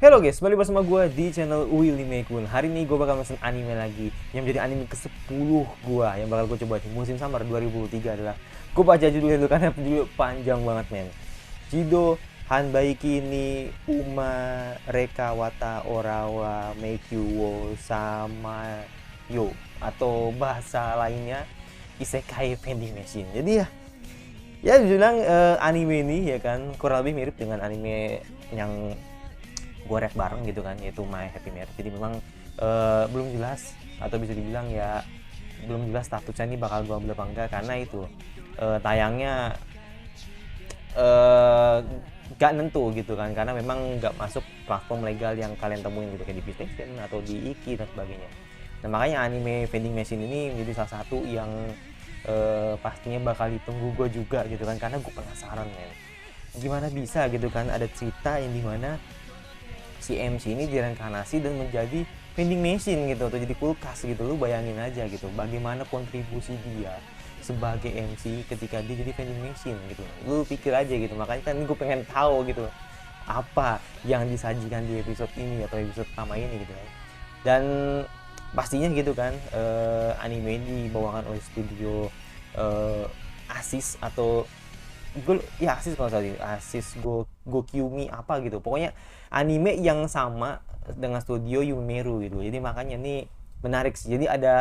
Halo guys, balik bersama gue di channel Willy Mekun. Hari ini gue bakal mesen anime lagi yang menjadi anime ke-10 gue yang bakal gue coba di musim summer 2003 adalah, gue baca judulnya dulu karena judul panjang banget men. Jido Hanbaiki ni Uma Reka Wata Orawa Meikyu wo sama yo, atau bahasa lainnya Isekai Vending Machine. Jadi ya bilang anime ini ya kan kurang lebih mirip dengan anime yang gue react bareng gitu kan, yaitu My Happy Marriage. Jadi memang belum jelas, atau bisa dibilang ya belum jelas statusnya ini bakal gue ambil apa enggak, karena itu tayangnya gak nentu gitu kan, karena memang gak masuk platform legal yang kalian temuin gitu kayak di PlayStation atau di Iki dan sebagainya. Nah makanya anime Vending Machine ini menjadi salah satu yang pastinya bakal ditunggu gue juga gitu kan, karena gue penasaran men, gimana bisa gitu kan ada cerita yang dimana si MC ini direinkarnasi dan menjadi vending machine gitu, atau jadi kulkas gitu. Lu bayangin aja gitu bagaimana kontribusi dia sebagai MC ketika dia jadi vending machine gitu. Lu pikir aja gitu, makanya kan gue pengen tahu gitu apa yang disajikan di episode ini atau episode pertama ini gitu kan. Dan pastinya gitu kan anime ini dibawakan oleh studio Asis atau ya Asis, kalau salah Asis Gokyumi apa gitu, pokoknya anime yang sama dengan studio Yumeru gitu. Jadi makanya ini menarik sih, jadi ada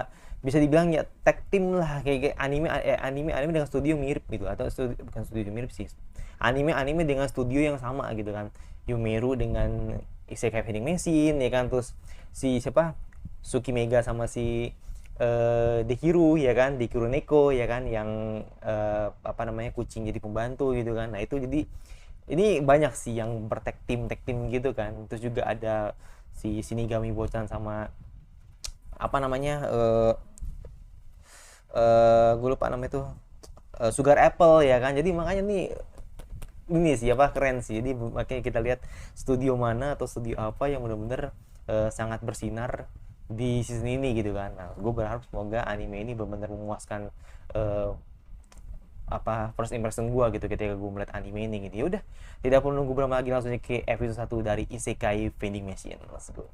bisa dibilang ya tag team lah, kayak anime dengan studio mirip gitu, atau bukan studio mirip sih, anime dengan studio yang sama gitu kan, Yumeru dengan Isekai Vending Machine ya kan, terus si siapa Suki Mega sama si Dekiru ya kan, Dekiru Neko ya kan, yang apa namanya kucing jadi pembantu gitu kan. Nah itu jadi ini banyak sih yang bertek tim gitu kan. Terus juga ada si Shinigami Bochan sama apa namanya gue lupa namanya tuh, Sugar Apple ya kan. Jadi makanya nih ini sih apa keren sih. Jadi makanya kita lihat studio mana atau studio apa yang benar-benar sangat bersinar di season ini gitu kan. Nah, gue berharap semoga anime ini benar-benar memuaskan apa first impression gue gitu ketika gue melihat anime ini gitu. Ya udah, tidak perlu nunggu berapa lagi, langsung aja ke episode 1 dari Isekai Vending Machine. Let's go.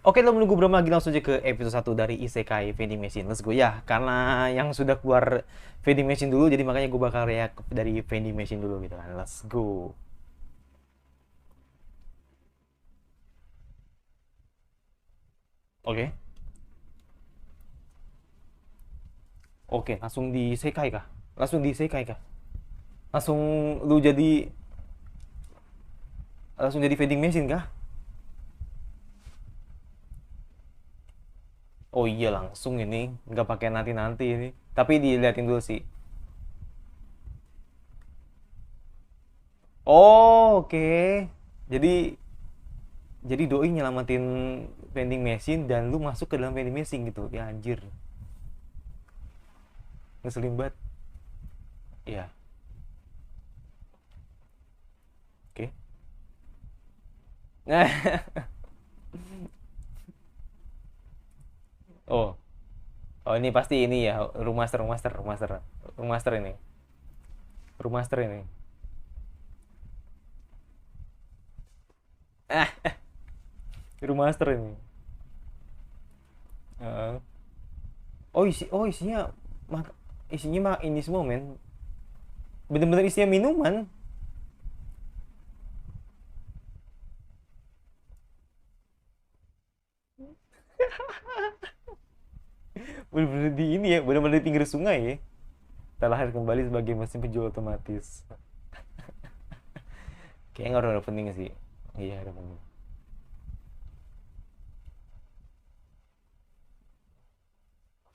Oke, lo menunggu berapa lagi, langsung aja ke episode 1 dari Isekai Vending Machine. Let's go ya. Karena yang sudah keluar Vending Machine dulu, jadi makanya gue bakal react dari Vending Machine dulu gitu kan. Let's go. Oke. Oke, langsung di Isekai kah? Langsung di Isekai kah? Langsung lu jadi langsung jadi vending machine kah? Oh iya, langsung ini nggak pakai nanti ini. Tapi diliatin dulu sih. Oh, oke. Jadi doi nyelamatin vending machine dan lu masuk ke dalam vending machine gitu. Ya anjir. Ngeselin banget. Iya. Oke. Nah. Oh. Oh, ini pasti ini ya, Rumah ini. Rumah ini. Ah, rumah ini. Heeh. Isinya mak isinya mah ini semua men, bener-bener isinya minuman. Bener-bener di ini ya, bener-bener di pinggir sungai ya, terlahir kembali sebagai mesin penjual otomatis. Kayaknya nggak udah penting sih. Iya udah penting.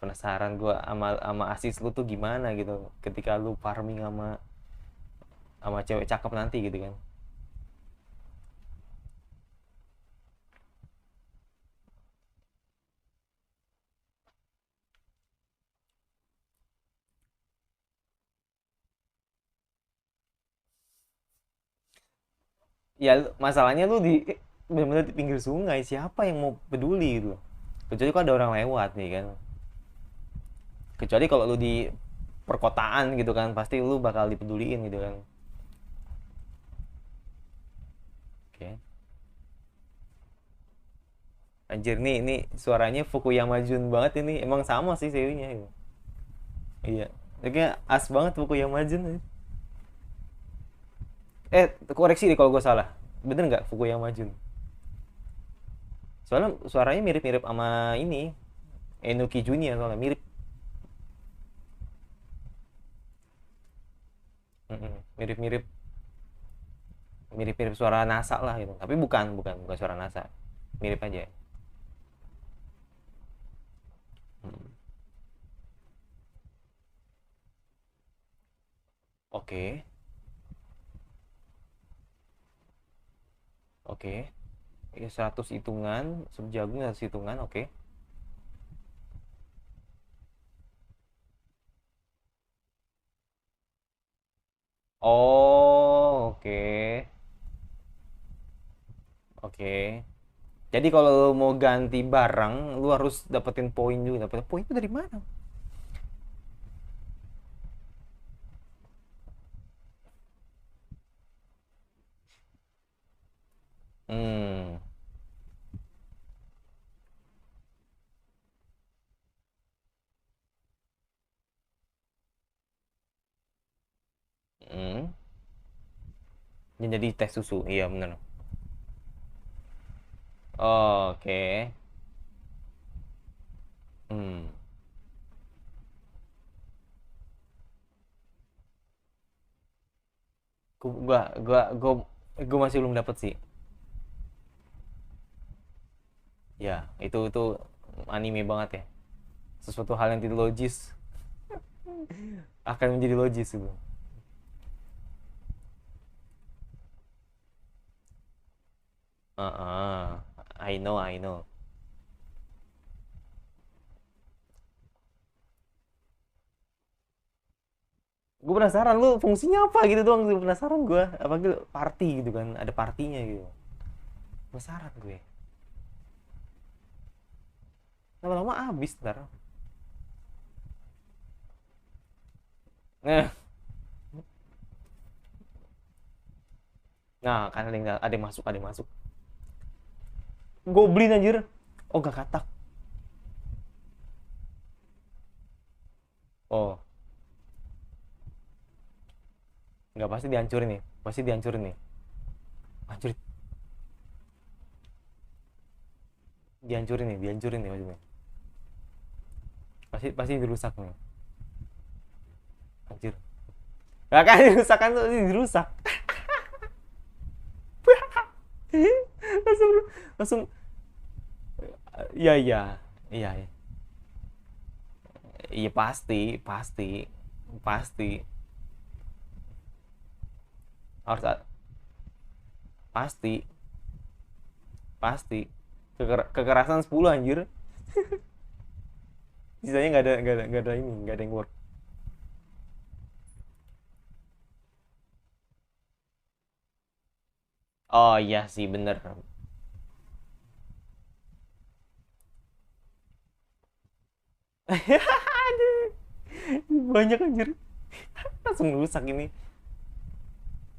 Penasaran gue sama asis lu tuh gimana gitu ketika lu farming sama cewek cakep nanti gitu kan. Ya masalahnya lu di bener-bener di pinggir sungai, siapa yang mau peduli gitu, kecuali kalau ada orang lewat nih kan. Kecuali kalau lu di perkotaan gitu kan, pasti lu bakal dipeduliin gitu kan. Oke. Anjir, ini suaranya Fukuyama Jun banget ini. Emang sama sih seiyunya. Iya. Kayaknya as banget Fukuyama Jun. Koreksi deh kalau gue salah. Bener nggak Fukuyama Jun? Soalnya suaranya mirip-mirip sama ini. Enuki Junya soalnya mirip. Mirip-mirip mirip-mirip suara NASA lah gitu. Tapi bukan suara NASA. Mirip aja. Hmm. Oke, oke. Ya, 100 hitungan, subjagung 100 hitungan, oke. Oh, oke. Oke. Jadi kalau lu mau ganti barang, lu harus dapetin poin juga. Dapetin poin itu dari mana? Hmm. Hmm. Jadi tes susu. Iya, bener. Oh, oke. Hmm. Gua masih belum dapet sih. Ya, itu anime banget ya. Sesuatu hal yang tidak logis akan menjadi logis itu. I know, I know. Gue penasaran lu fungsinya apa gitu doang sih, penasaran gue. Apa gitu party gitu kan, ada partinya gitu. Penasaran gue. Lama-lama abis ntar. Nah, nah kan ada yang masuk, ada yang masuk. Goblin anjir. Oh, gak katak. Oh, nggak, pasti dihancurin nih. Pasti dihancurin nih. Hancur, dihancurin nih maksudnya. Pasti pasti dirusak nih. Anjir. Gak kan dirusak kan tuh dirusak. langsung langsung iya iya iya iya. Iya, pasti pasti pasti harus pasti pasti kekerasan 10 anjir. Sisanya nggak ada ini, nggak ada yang work. Oh iya sih, bener. Banyak anjir. Langsung rusak ini.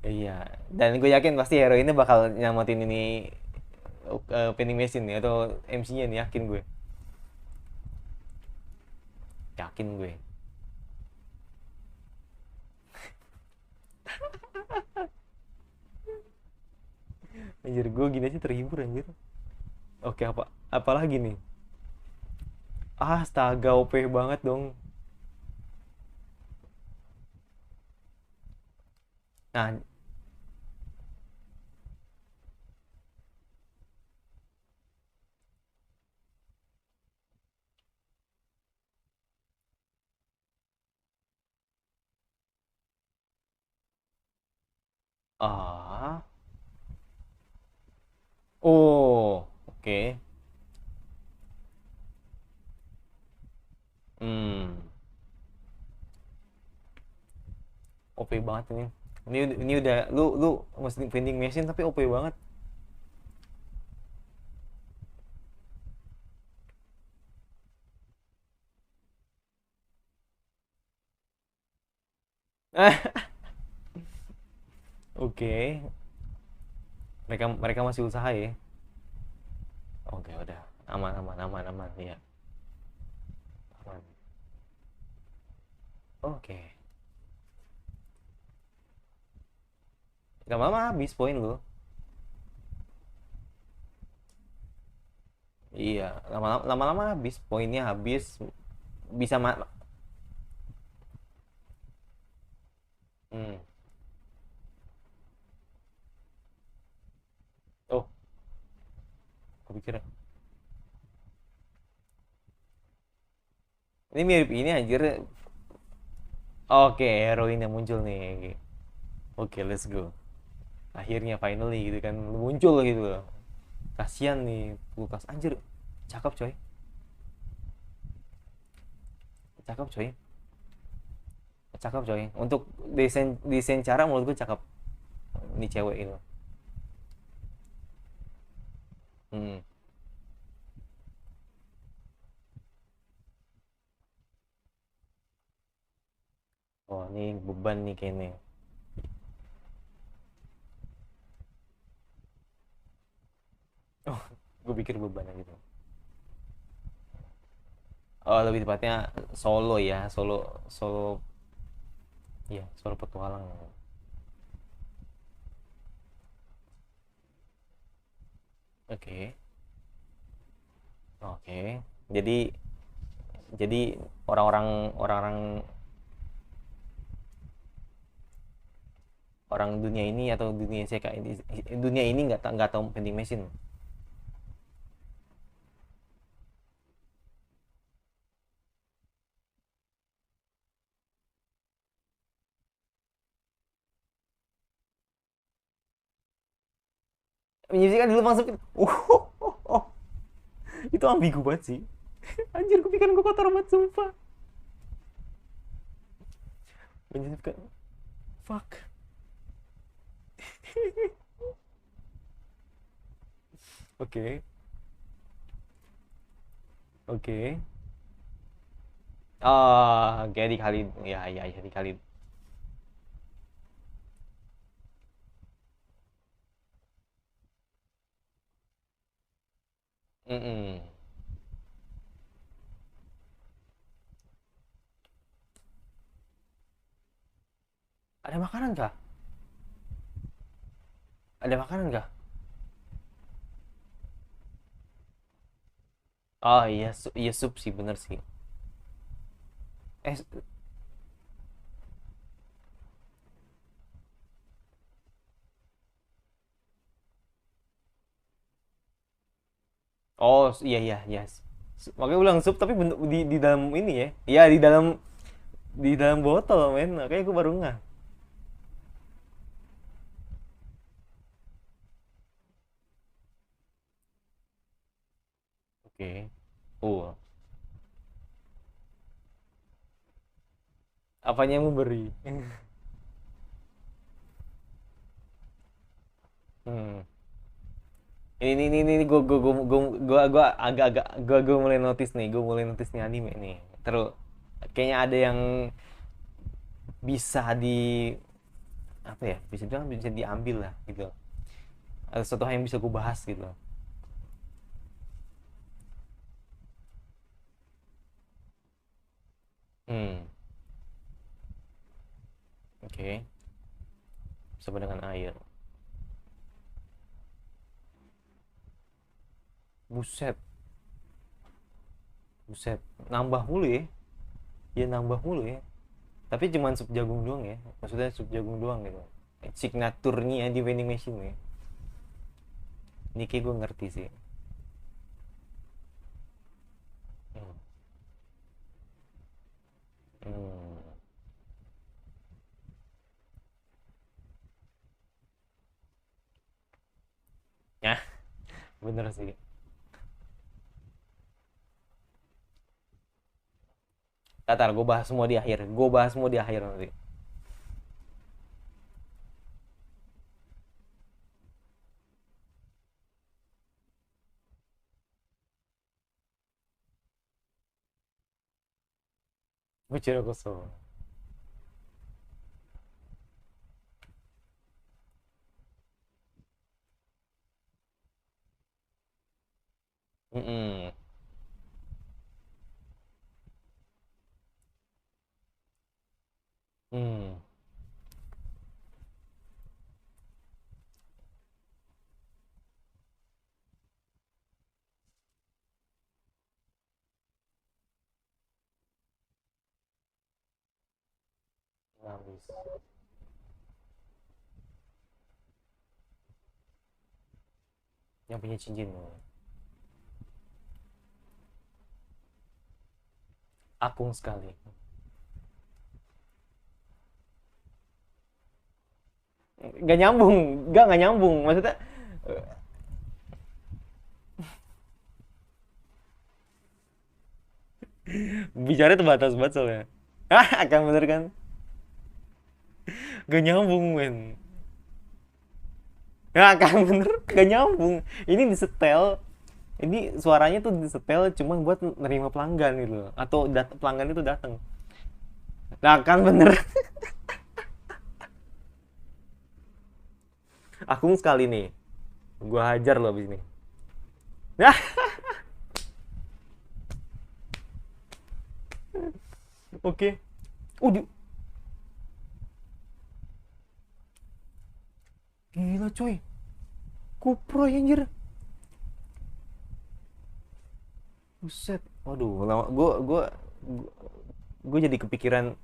Iya, dan gue yakin pasti hero ini bakal nyamatin ini, vending machine nih atau MC-nya nih, yakin gue. Yakin gue. Anjir, gue gini aja terhibur anjir. Oke, apalagi nih? Astaga, OP banget dong. Nah, ah, oh, oke. Hmm, OP banget ini. Ini udah lu mesti vending machine tapi OP banget. Oke, mereka mereka masih usaha ya. Oke, udah aman aman aman aman ya, aman. Oke, lama-lama habis poin lo. Iya, lama-lama habis poinnya, habis bisa hmm. Oh, kepikir ini mirip ini anjir. Oke, heroin yang muncul nih. Oke, oke, let's go. Akhirnya finally gitu kan muncul gitu loh. Kasian nih Lukas, anjir. Cakep coy. Cakep coy. Cakep coy. Untuk desain desain cara menurut gue cakep. Ini cewek itu. Hmm. Oh, ini beban nih kayaknya. Oh, gue pikir beban gitu. Oh, lebih tepatnya solo ya, solo solo ya, solo petualang. Oke. Oke. Jadi orang-orang orang dunia ini atau dunia saya kayak ini, dunia ini nggak tahu vending machine. Menyisihkan dulu masuk. Itu ambigu banget sih. Anjir, kepikiran gue kotor banget sumpah. Menyisihkan. Fuck. Oke. Oke. Ah, kayak di Khalid. Ya, ya, ya di Khalid. Mm-mm. Ada makanan kah? Ada makanan kah? Oh iya, iya sup sih, bener sih. Eh, oh iya iya iya. Makanya ulang sup tapi bentuk di dalam ini ya. Iya, di dalam botol men. Kayak gue baru nggak. Oke. Oh, apanya yang memberi? Hmm. Ini gue agak-agak gue mulai notice nih, gue mulai notice nih anime nih. Terus kayaknya ada yang bisa apa ya? Bisa bilang bisa diambil lah gitu. Ada sesuatu hal yang bisa gue bahas gitu. Hmm. Oke. Okay. Sama dengan air. Buset, buset. Nambah mulu ya. Ya nambah mulu ya. Tapi cuman sup jagung doang ya. Maksudnya sup jagung doang gitu. Signaturnya di vending machine ya. Ini kayak gue ngerti sih. Hmm. Hmm. Ya, bener sih. Tatar, gue bahas semua di akhir. Gue bahas semua di akhir nanti. Bocil kosong. Mm-mm. Hmm. Habis. Yang punya cincin. Akung sekali. Gak nyambung, gak nyambung. Maksudnya bicara terbatas banget soalnya. Ah, kan bener kan? Gak nyambung, men. Ya kan bener, gak nyambung. Ini disetel, ini suaranya tuh disetel cuman buat nerima pelanggan gitu loh. Atau pelanggan itu datang. Nah kan bener. Akung sekali nih. Gua hajar loh abis ini. Nah, oke. Oh, gila coy. Kupro anjir. Buset. Waduh, lama gue jadi kepikiran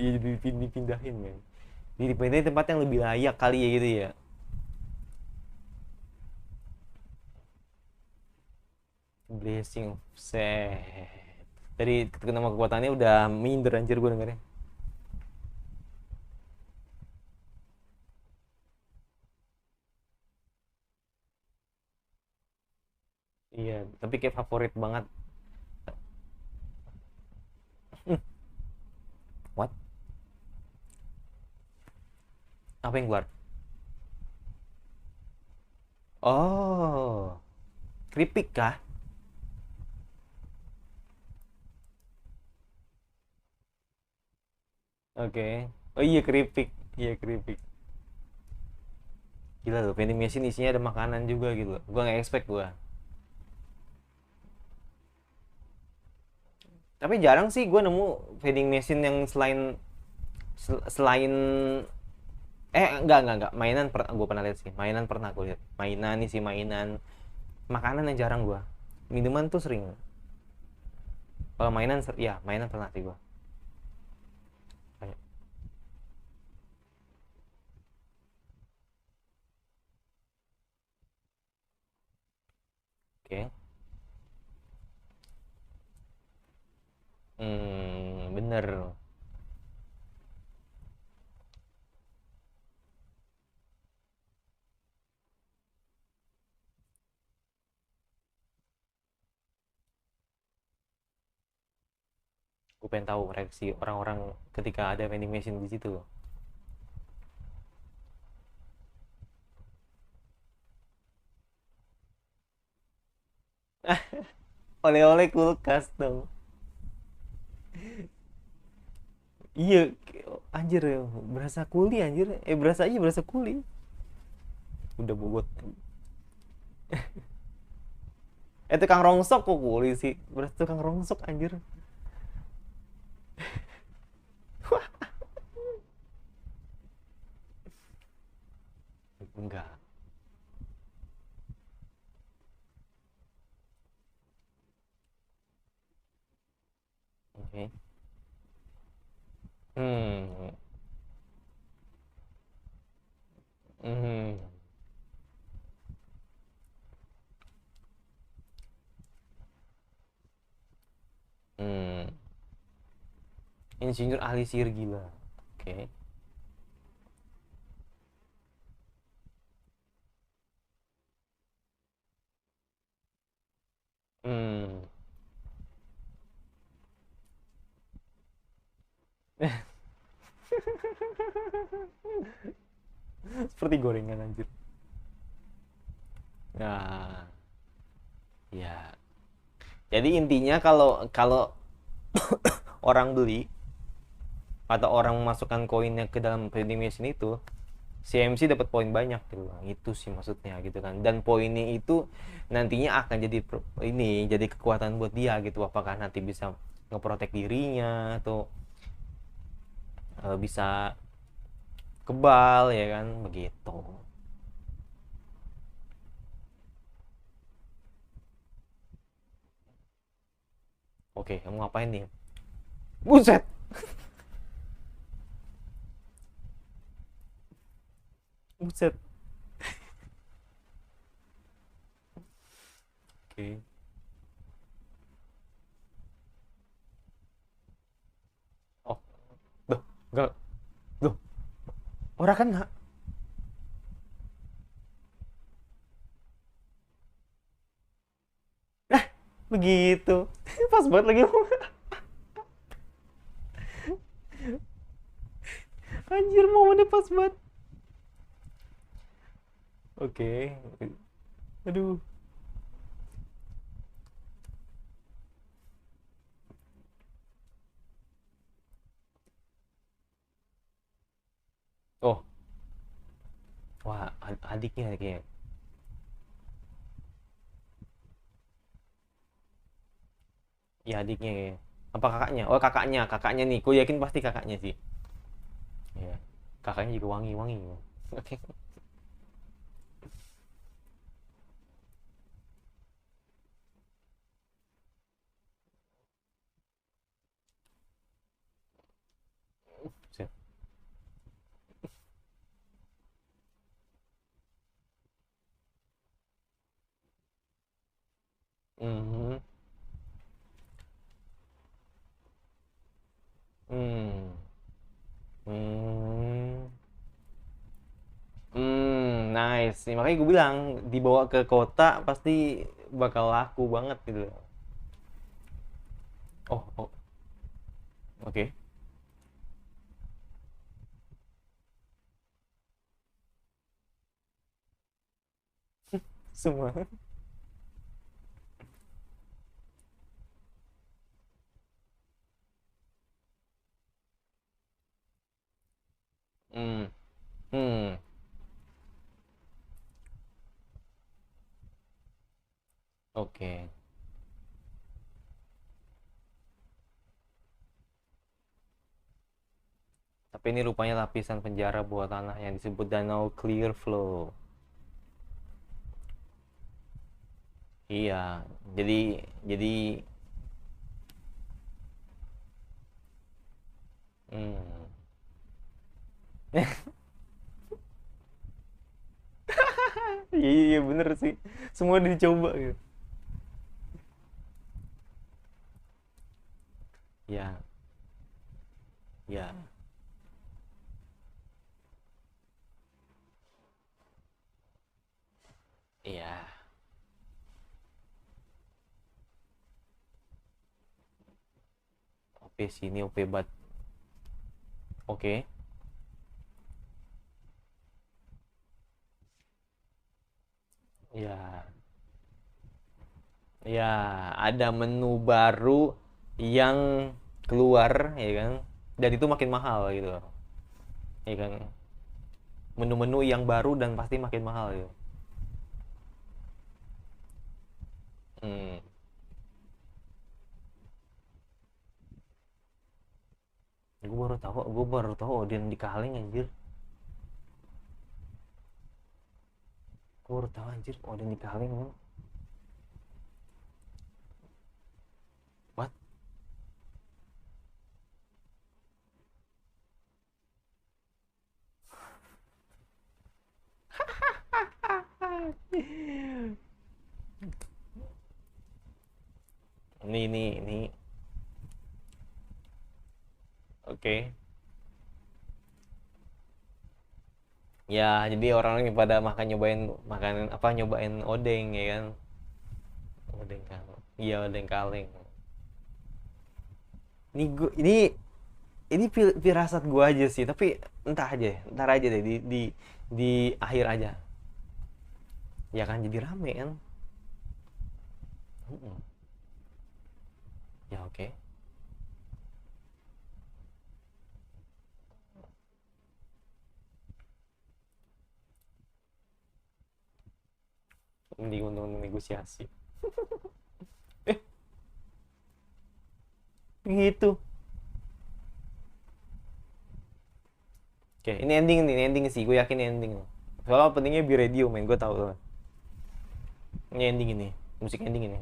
ya jadi dipindahin men. Dipindahin tempat yang lebih layak kali ya gitu ya. Blessing set. Dari nama kekuatannya udah minder anjir gue dengarnya. Iya, tapi kayak favorit banget. What? Apa yang keluar? Oh, keripik kah? Oke. Oh iya keripik. Iya keripik. Gila loh, vending machine isinya ada makanan juga gitu loh. Gua nggak expect gua. Tapi jarang sih gua nemu vending machine yang selain enggak mainan gue pernah lihat sih, mainan pernah gue lihat, mainan nih sih mainan, makanan yang jarang gua, minuman tuh sering. Kalau mainan ya mainan pernah sih gua. Kayak, oke. Bener. Gue pengen tahu reaksi orang-orang ketika ada vending machine di situ. Oleh-oleh kulkas dong. Iya, anjir ya, berasa kuli anjir. Berasa iya berasa kuli. Udah bobot. Tukang rongsok kok kuli sih. Berasa tukang rongsok anjir. Enggak. Oke. Hmm. Hmm. Hmm. Insinyur ahli sihir gila. Oke. Hmm. Seperti gorengan anjir. Nah, ya. Jadi intinya kalau kalau orang beli atau orang memasukkan koinnya ke dalam vending machine itu, CMC dapat poin banyak gitu kan. Itu sih maksudnya gitu kan. Dan poinnya itu nantinya akan jadi ini jadi kekuatan buat dia gitu. Apakah nanti bisa ngeprotek dirinya atau bisa kebal ya kan begitu. Oke, kamu ngapain nih? Buset. Buset. Oke. Oh, duh, enggak. Duh, orang kena. Nah, begitu. Pas banget lagi. Anjir, momennya pas banget. Oke. Aduh. Oh, wah, adiknya kayaknya. Ya adiknya kayaknya. Apa kakaknya? Oh, kakaknya, kakaknya nih. Ku yakin pasti kakaknya sih. Iya. Kakaknya juga wangi-wangi. Oke. Siap. Mhm. Hmm. Hmm. Nice. Nih, makanya gue bilang dibawa ke kota pasti bakal laku banget gitu. Oh, oh, oke. Semua. Hmm. Hmm. Oke. Tapi ini rupanya lapisan penjara buat tanah yang disebut Danau Clear Flow. Iya. Jadi jadi hmm. Iya iya iya, bener sih. Semua dicoba gitu. Ya, ya, iya. OP sini OP bat. Oke. Ya, ya, ada menu baru yang keluar ya kan. Dan itu makin mahal gitu. Ya kan. Menu-menu yang baru dan pasti makin mahal gitu. Hmm. Gue baru tahu Odin di Kaleng anjir. Gue baru tahu anjir Odin di Kaleng. Man. What? Ini oke. Ya, jadi orang ini pada makan nyobain makanan apa nyobain odeng ya kan. Odeng kaleng. Iya, odeng kaleng. Ini firasat gua aja sih, tapi entah aja, ntar aja deh di akhir aja. Ya kan jadi rame kan. Mm-mm. Ya oke. untuk negosiasi. Eh, gitu. Oke, ini ending sih, gue yakin ini ending. Soalnya pentingnya Be Radio, main gue tahu tuh. Ini ending ini, musik ending ini.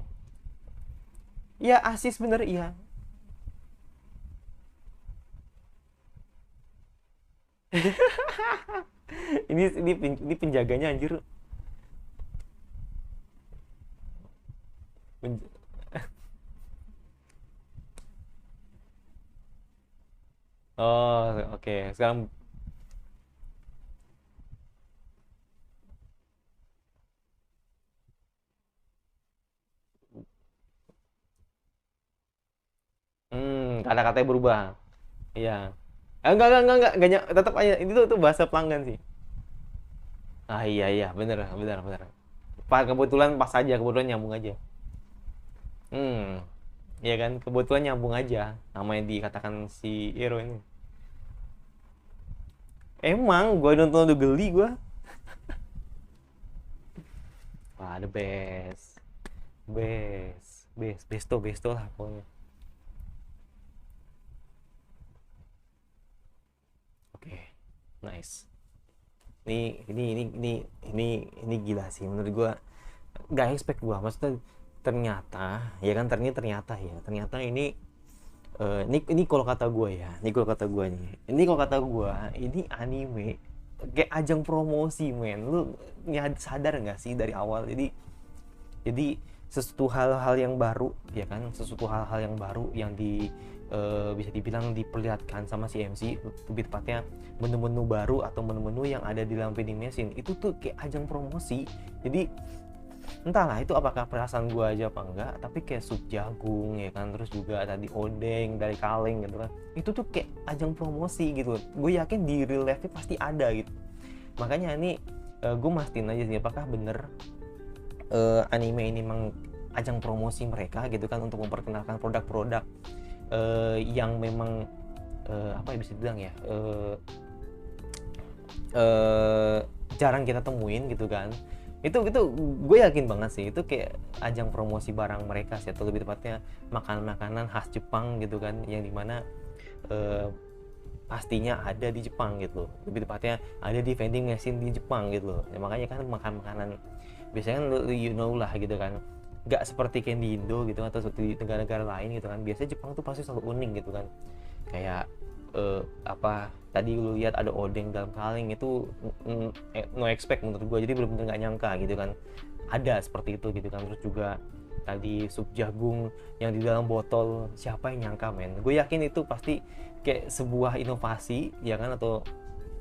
Iya, asis bener, iya. Ini penjaganya anjir. Pen- oh, oke. Sekarang kata-katanya berubah. Iya. Enggak, tetap aja itu bahasa pelanggan sih. Ah, iya iya, bener bener bener. Pak, kebetulan pas aja, kebetulan nyambung aja. Hmm, iya kan, kebetulan nyambung aja namanya dikatakan si Hero ini. Emang gue nonton udah geli gue. Wah, the best. Besto lah pokoknya. Oke, nice. Ini gila sih menurut gua. Gak expect gua, maksudnya ternyata ya kan, ternyata ini ini kalau kata gua ya, ini kalau kata gua ini anime kayak ajang promosi, men. Lu sadar nggak sih dari awal? Jadi sesuatu hal-hal yang baru ya kan, sesuatu hal-hal yang baru yang bisa dibilang diperlihatkan sama si MC, lebih tepatnya menu-menu baru atau menu-menu yang ada di dalam vending machine itu tuh kayak ajang promosi. Jadi entahlah itu apakah perasaan gua aja apa enggak, tapi kayak sup jagung ya kan, terus juga tadi odeng dari kaleng gitu kan, itu tuh kayak ajang promosi gitu. Gue yakin di real life pasti ada gitu. Makanya ini gue mastiin aja sih apakah bener anime ini memang ajang promosi mereka gitu kan, untuk memperkenalkan produk-produk yang memang apa ya bisa dibilang ya, jarang kita temuin gitu kan. Itu gue yakin banget sih itu kayak ajang promosi barang mereka sih, atau lebih tepatnya makanan-makanan khas Jepang gitu kan, yang dimana eh, pastinya ada di Jepang gitu, lebih tepatnya ada di vending machine di Jepang gitu. Ya, makanya kan makan makanan biasanya kan you know lah gitu kan, nggak seperti kayak di Indo gitu atau seperti di negara-negara lain gitu kan. Biasanya Jepang tuh pasti selalu unik gitu kan, kayak apa tadi lu lihat ada odeng dalam kaleng itu, no expect menurut gue, jadi benar-benar nggak nyangka gitu kan ada seperti itu gitu kan. Terus juga tadi sup jagung yang di dalam botol, siapa yang nyangka, men. Gue yakin itu pasti kayak sebuah inovasi ya kan, atau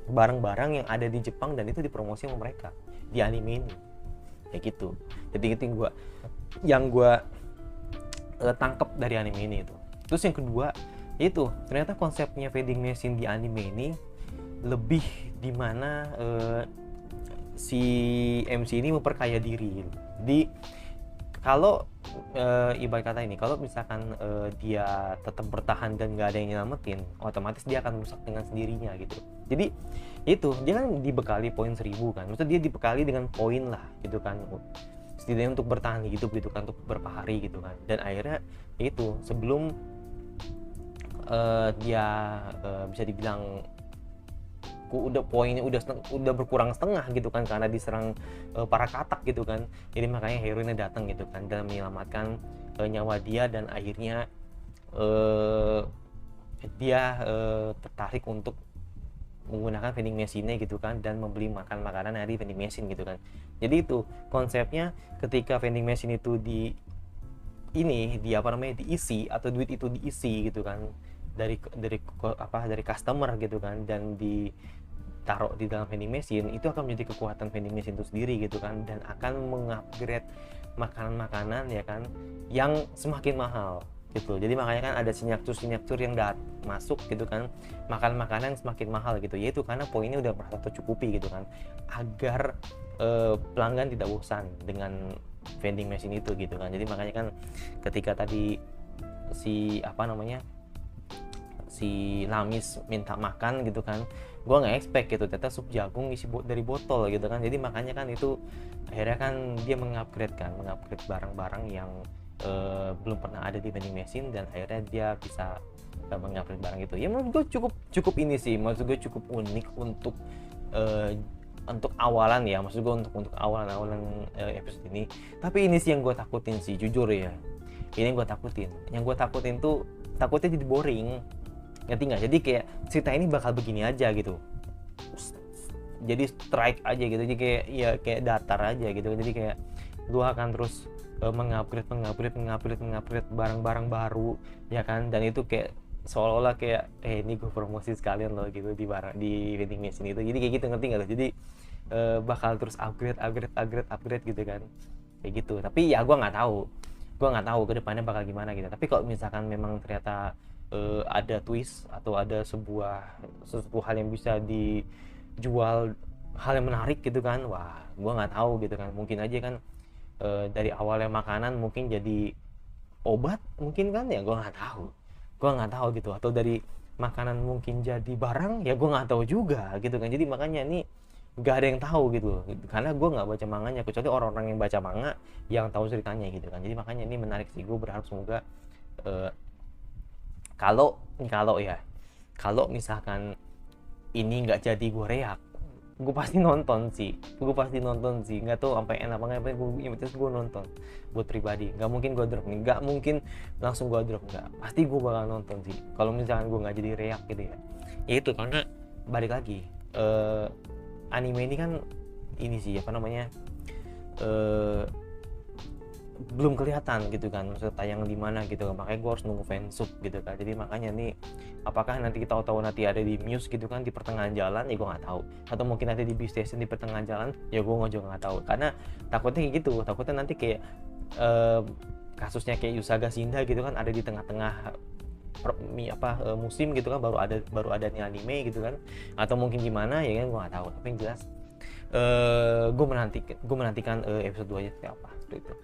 barang-barang yang ada di Jepang dan itu dipromosi sama mereka di anime ini kayak gitu. Jadi itu yang gue tangkep dari anime ini itu. Terus yang kedua itu ternyata konsepnya vending machine di anime ini lebih dimana si MC ini memperkaya diri gitu. Jadi kalau ibarat kata ini, kalau misalkan dia tetap bertahan dan nggak ada yang nyelamatin, otomatis dia akan rusak dengan sendirinya gitu. Jadi itu dia kan dibekali poin 1000 kan, maksudnya dia dibekali dengan poin lah gitu kan, setidaknya untuk bertahan hidup gitu kan, untuk beberapa hari gitu kan. Dan akhirnya itu sebelum dia bisa dibilang udah poinnya udah berkurang setengah gitu kan, karena diserang para katak gitu kan. Jadi makanya heroinnya datang gitu kan dan menyelamatkan nyawa dia, dan akhirnya dia tertarik untuk menggunakan vending machine-nya gitu kan, dan membeli makanan dari vending machine gitu kan. Jadi itu konsepnya, ketika vending machine itu di apa namanya diisi, atau duit itu diisi gitu kan, dari customer gitu kan, dan ditaruh di dalam vending machine, itu akan menjadi kekuatan vending machine itu sendiri gitu kan, dan akan mengupgrade makanan-makanan ya kan yang semakin mahal gitu. Jadi makanya kan ada signature yang masuk gitu kan, makanan-makanan yang semakin mahal gitu, yaitu karena poinnya udah merasa tercukupi gitu kan, agar pelanggan tidak bosan dengan vending machine itu gitu kan. Jadi makanya kan ketika tadi si Lamis minta makan gitu kan, gue nggak expect gitu ternyata sup jagung isi dari botol gitu kan. Jadi makanya kan itu akhirnya kan dia mengupgrade barang-barang yang belum pernah ada di vending machine, dan akhirnya dia bisa mengupgrade barang itu. Ya menurut gue cukup ini sih, maksud gue cukup unik untuk awalan ya, maksud gue untuk awalan episode ini. Tapi ini sih yang gue takutin sih, jujur ya, ini yang gue takutin tuh takutnya jadi boring, ngerti nggak? Jadi kayak cerita ini bakal begini aja gitu, jadi strike aja gitu, jadi kayak datar aja gitu. Jadi kayak lu akan terus mengupgrade barang-barang baru ya kan, dan itu kayak seolah-olah kayak ini gue promosi sekalian loh gitu di vending machine itu. Jadi kayak gitu, ngerti nggak lo? Jadi bakal terus upgrade gitu kan, kayak gitu. Tapi ya gue nggak tahu ke depannya bakal gimana gitu. Tapi kalau misalkan memang ternyata ada twist atau ada sesuatu hal yang bisa dijual, hal yang menarik gitu kan, wah gue nggak tahu gitu kan. Mungkin aja kan dari awalnya makanan mungkin jadi obat mungkin kan, ya gue nggak tahu gitu. Atau dari makanan mungkin jadi barang, ya gue nggak tahu juga gitu kan. Jadi makanya ini nggak ada yang tahu gitu, karena gue nggak baca manganya, kecuali orang-orang yang baca manga yang tahu ceritanya gitu kan. Jadi makanya ini menarik sih, gue berharap semoga kalau misalkan ini nggak jadi gue reak, gue pasti nonton sih, nggak tahu sampai enak apa nggak, gue nonton buat pribadi. Nggak mungkin gue drop nih, nggak mungkin langsung gue drop, nggak, pasti gue bakal nonton sih kalau misalkan gue nggak jadi reak gitu ya. Ya itu karena balik lagi, anime ini kan ini sih apa namanya, belum kelihatan gitu kan, maksudnya tayang di mana gitu kan. Makanya gue harus nunggu fansub gitu kan. Jadi makanya nih, apakah nanti kita tahu nanti ada di Muse gitu kan di pertengahan jalan, ya gue nggak tahu. Atau mungkin nanti di B-Station di pertengahan jalan, ya gue juga nggak tahu. Karena takutnya kayak gitu, takutnya nanti kayak kasusnya kayak Yusaga Shinda gitu kan, ada di tengah-tengah musim gitu kan, baru ada nih anime gitu kan. Atau mungkin gimana ya kan, gue nggak tahu. Tapi yang jelas gue menantikan episode 2 nya seperti apa itu.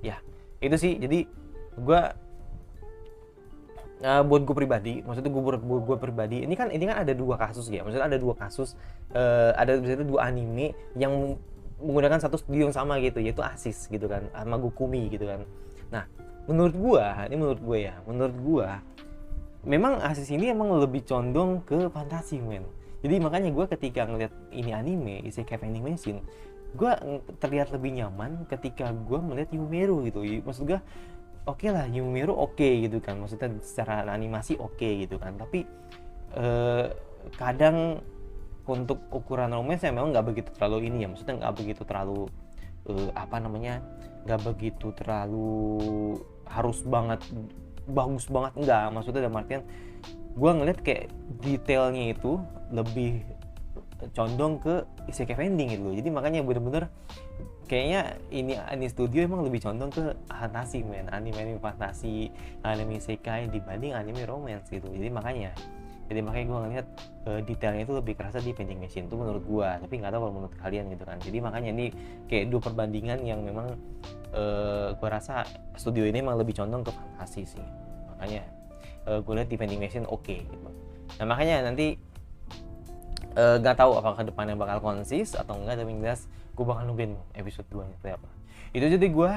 Ya itu sih. Jadi gue buat gue pribadi, maksudnya gue pribadi ini kan ada dua kasus ya, maksudnya ada dua kasus, ada misalnya dua anime yang menggunakan satu studio yang sama gitu, yaitu ASIS gitu kan sama Gokumi gitu kan. Nah menurut gue memang ASIS ini emang lebih condong ke fantasi men. Jadi makanya gue ketika ngeliat ini anime Isekai Vending Machine, gue terlihat lebih nyaman ketika gue melihat Yumeru gitu. Maksud gue oke lah, Yumeru oke gitu kan, maksudnya secara animasi oke gitu kan. Tapi kadang untuk ukuran romance memang nggak begitu terlalu ini ya, maksudnya nggak begitu terlalu nggak begitu terlalu harus banget bagus banget, enggak. Maksudnya dalam artian gue ngeliat kayak detailnya itu lebih condong ke isekai vending gitu. Jadi makanya bener-bener kayaknya ini studio emang lebih condong ke fantasi men, anime fantasi, anime isekai dibanding anime romance gitu. Jadi makanya gue ngeliat detailnya itu lebih kerasa di vending machine tuh menurut gue. Tapi nggak tahu kalau menurut kalian gitu kan. Jadi makanya ini kayak dua perbandingan yang memang gue rasa studio ini emang lebih condong ke fantasi sih. Makanya gue lihat di vending machine oke gitu. Nah makanya nanti gak tahu apakah depannya bakal konsis atau enggak, tapi jelas gue bakal nungguin episode 2 nya seperti apa. Itu jadi gue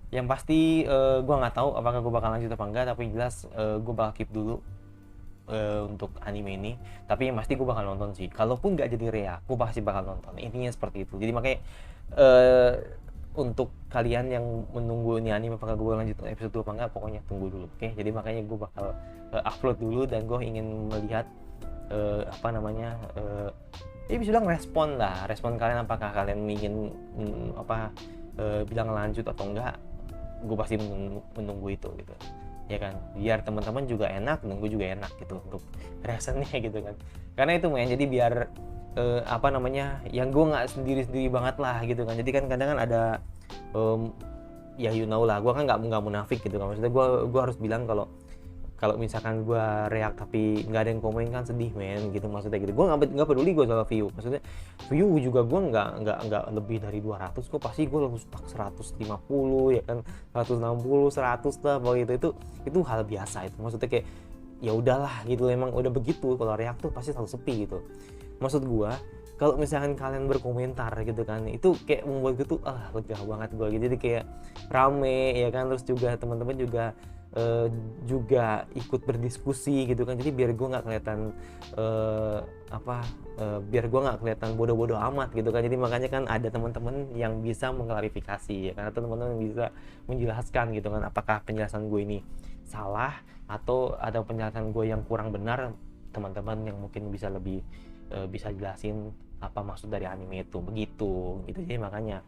yang pasti gue nggak tahu apakah gue bakal lanjut apa enggak, tapi jelas gue bakal keep dulu untuk anime ini. Tapi yang pasti gue bakal nonton sih, kalaupun nggak jadi rea gue pasti bakal nonton, intinya seperti itu. Jadi makanya untuk kalian yang menunggu ini anime apakah gue lanjut episode 2 apa enggak, pokoknya tunggu dulu, oke? Jadi makanya gue bakal upload dulu, dan gue ingin melihat bisa bilang respon kalian, apakah kalian ingin bilang lanjut atau enggak. Gue pasti menunggu itu gitu ya kan, biar teman-teman juga enak dan gue juga enak gitu untuk reactionnya gitu kan. Karena itu men, jadi biar yang gue nggak sendiri banget lah gitu kan. Jadi kan kadang kan ada ya you know lah, gue kan nggak munafik gitu kan. Maksudnya gue harus bilang kalau misalkan gue react tapi nggak ada yang komen kan sedih men gitu, maksudnya gitu. Gue nggak peduli gue soal view, maksudnya view juga gue nggak lebih dari 200 kok, pasti gue langsung stuck 150 ya kan, 160 100 lah begitu. Itu hal biasa itu, maksudnya kayak ya udahlah gitu, emang udah begitu. Kalau react tuh pasti selalu sepi gitu. Maksud gua kalau misalkan kalian berkomentar gitu kan, itu kayak membuat gue tuh lega banget gua gitu, jadi kayak rame ya kan, terus juga teman-teman juga juga ikut berdiskusi gitu kan, jadi biar gue nggak kelihatan biar gue nggak kelihatan bodoh-bodoh amat gitu kan. Jadi makanya kan ada teman-teman yang bisa mengklarifikasi ya kan, atau teman-teman yang bisa menjelaskan gitu kan, apakah penjelasan gue ini salah atau ada penjelasan gue yang kurang benar. Teman-teman yang mungkin bisa lebih bisa jelasin apa maksud dari anime itu begitu gitu. Jadi makanya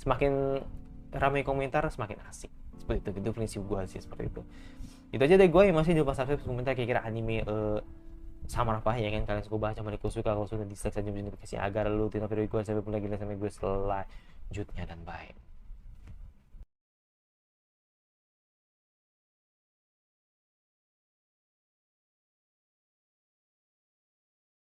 semakin ramai komentar semakin asik, seperti itu gitu prinsip gue sih, seperti itu aja deh gue. Yang masih lupa subscribe komentar kira-kira anime sama apa ya kan kalian suka baca, mana gue suka, kalau sudah dislike saja notifikasi agar lu tidak video gue sampai pun lagi sampai gue selanjutnya, dan bye.